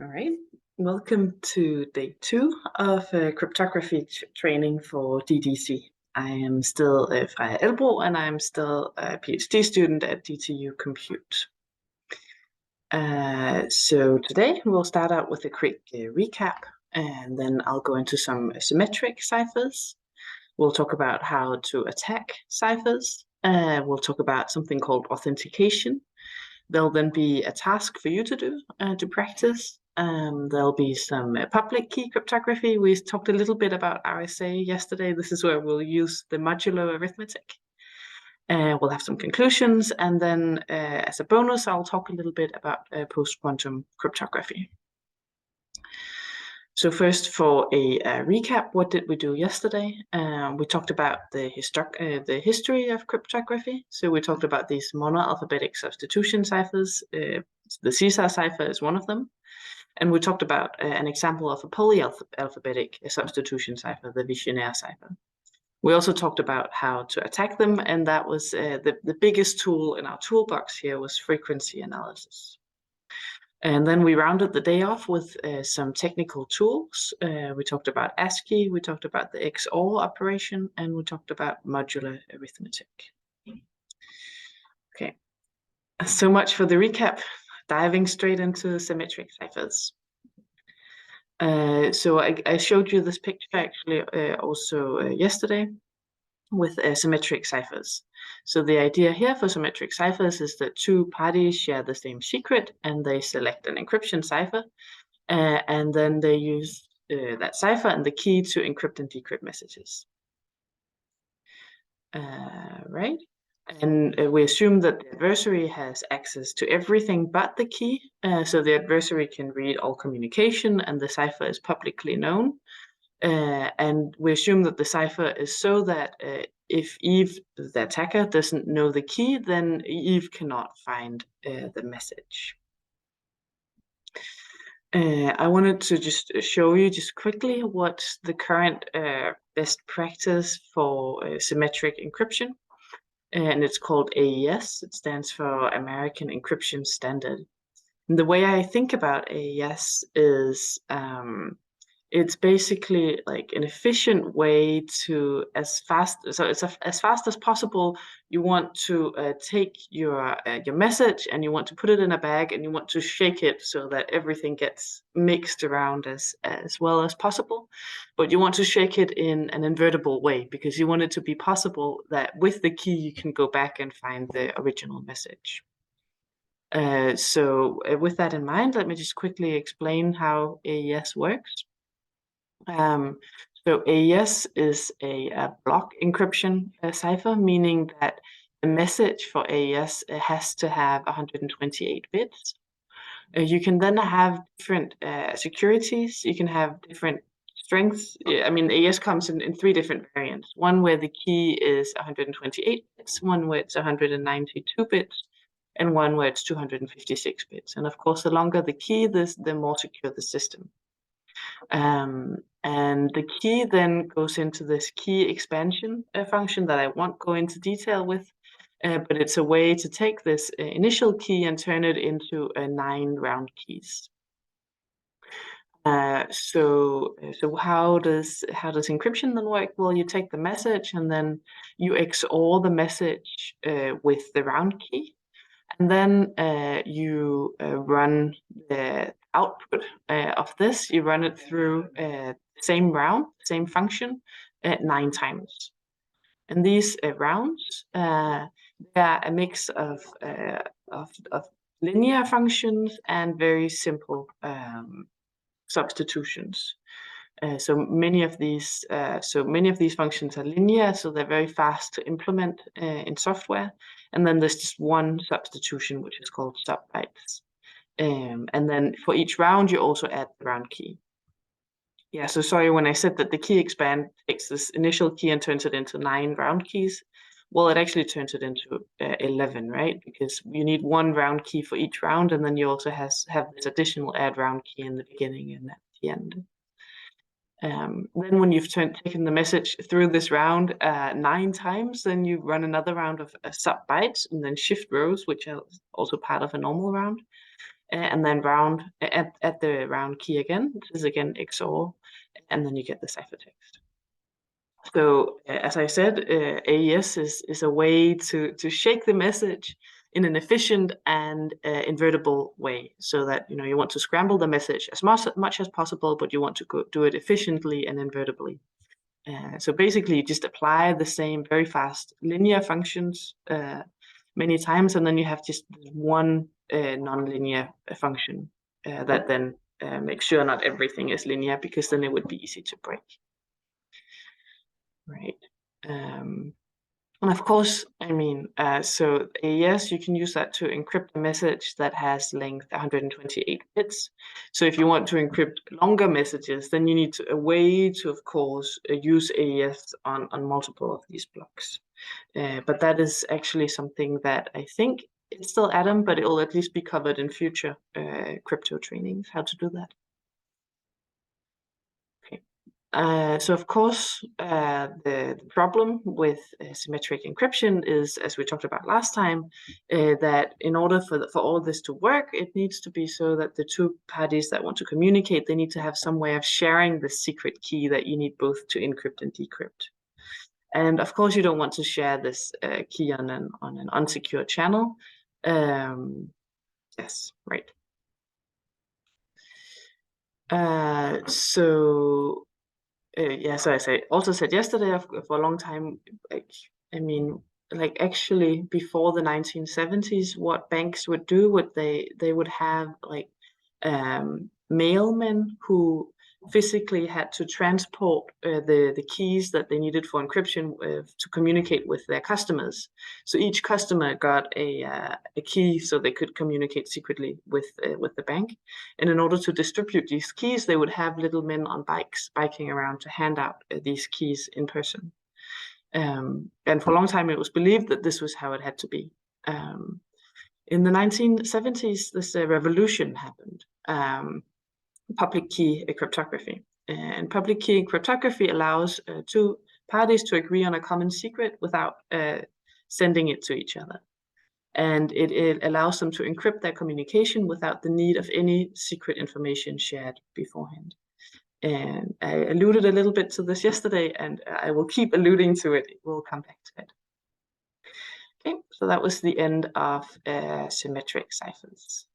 All right, welcome to day 2 of cryptography training for DDC. I am still Freja Elbro, and I'm still a PhD student at D2U Compute. So today we'll start out with a quick recap, and then I'll go into some symmetric ciphers. We'll talk about how to attack ciphers. We'll talk about something called authentication. There'll then be a task for you to do to practice. There'll be some public key cryptography. We talked a little bit about RSA yesterday. This is where we'll use the modulo arithmetic. We'll have some conclusions, and then as a bonus, I'll talk a little bit about post-quantum cryptography. So first, for a recap, what did we do yesterday? We talked about the history of cryptography. So we talked about these monoalphabetic substitution ciphers. The Caesar cipher is one of them. And we talked about an example of a polyalphabetic substitution cipher, the Vigenère cipher. We also talked about how to attack them, and that was the biggest tool in our toolbox here was frequency analysis. And then we rounded the day off with some technical tools. We talked about ASCII, we talked about the XOR operation, and we talked about modular arithmetic. Okay, so much for the recap. Diving straight into symmetric ciphers. So I showed you this picture actually also yesterday with symmetric ciphers. So the idea here for symmetric ciphers is that two parties share the same secret, and they select an encryption cipher, and then they use that cipher and the key to encrypt and decrypt messages. Right? And we assume that the adversary has access to everything but the key, so the adversary can read all communication, and the cipher is publicly known. And we assume that the cipher is so that if Eve, the attacker, doesn't know the key, then Eve cannot find the message. I wanted to just show you just quickly what's the current best practice for symmetric encryption. And it's called AES. It stands for American Encryption Standard. And the way I think about AES is it's basically like an efficient way to, as fast as possible, you want to take your message and you want to put it in a bag and you want to shake it so that everything gets mixed around as well as possible. But you want to shake it in an invertible way because you want it to be possible that with the key you can go back and find the original message. So with that in mind, let me just quickly explain how AES works. So AES is a block encryption cipher, meaning that the message for AES has to have 128 bits. You can then have different securities. You can have different strengths. I mean, AES comes in 3 different variants. One where the key is 128 bits, one where it's 192 bits, and one where it's 256 bits. And of course, the longer the key, the more secure the system. And the key then goes into this key expansion function that I won't go into detail with, but it's a way to take this initial key and turn it into 9 round keys. So how does encryption then work? Well, you take the message and then you XOR the message with the round key, and then you run the output of this. You run it through same round, same function, 9 times. And these rounds, they are a mix of linear functions and very simple substitutions. So many of these functions are linear, so they're very fast to implement in software. And then there's just one substitution, which is called subbytes. And then for each round, you also add the round key. Yeah, so sorry, when I said that the key expand takes this initial key and turns it into 9 round keys, well, it actually turns it into 11, right? Because you need 1 round key for each round, and then you also have this additional add round key in the beginning and at the end. Then when you've taken the message through this round 9 times, then you run another round of sub bytes and then shift rows, which are also part of a normal round. and then round at the round key again, which is again XOR, and then you get the ciphertext. So as I said, AES is a way to shake the message in an efficient and invertible way, so that you want to scramble the message as much as possible, but you want to do it efficiently and invertibly. So basically, you just apply the same very fast linear functions many times, and then you have just one nonlinear function that then makes sure not everything is linear, because then it would be easy to break. Right. And of course, so AES, you can use that to encrypt a message that has length 128 bits. So if you want to encrypt longer messages, then you need a way to, of course, use AES on multiple of these blocks. But that is actually something that I think it's still Atom, but it will at least be covered in future crypto trainings, how to do that. So of course, the problem with symmetric encryption is, as we talked about last time, that in order for all this to work, it needs to be so that the two parties that want to communicate, they need to have some way of sharing the secret key that you need both to encrypt and decrypt. And of course, you don't want to share this key on an unsecure channel. Yes, right. So as I also said yesterday, for a long time, actually before the 1970s, what banks would do, they would have mailmen who physically had to transport the keys that they needed for encryption to communicate with their customers. So each customer got a key so they could communicate secretly with the bank. And in order to distribute these keys, they would have little men on bikes biking around to hand out these keys in person. And for a long time, it was believed that this was how it had to be. In the 1970s, this revolution happened. Public key cryptography. And public key cryptography allows two parties to agree on a common secret without sending it to each other. And it allows them to encrypt their communication without the need of any secret information shared beforehand. And I alluded a little bit to this yesterday, and I will keep alluding to it. We'll come back to it. Okay, so that was the end of symmetric ciphers.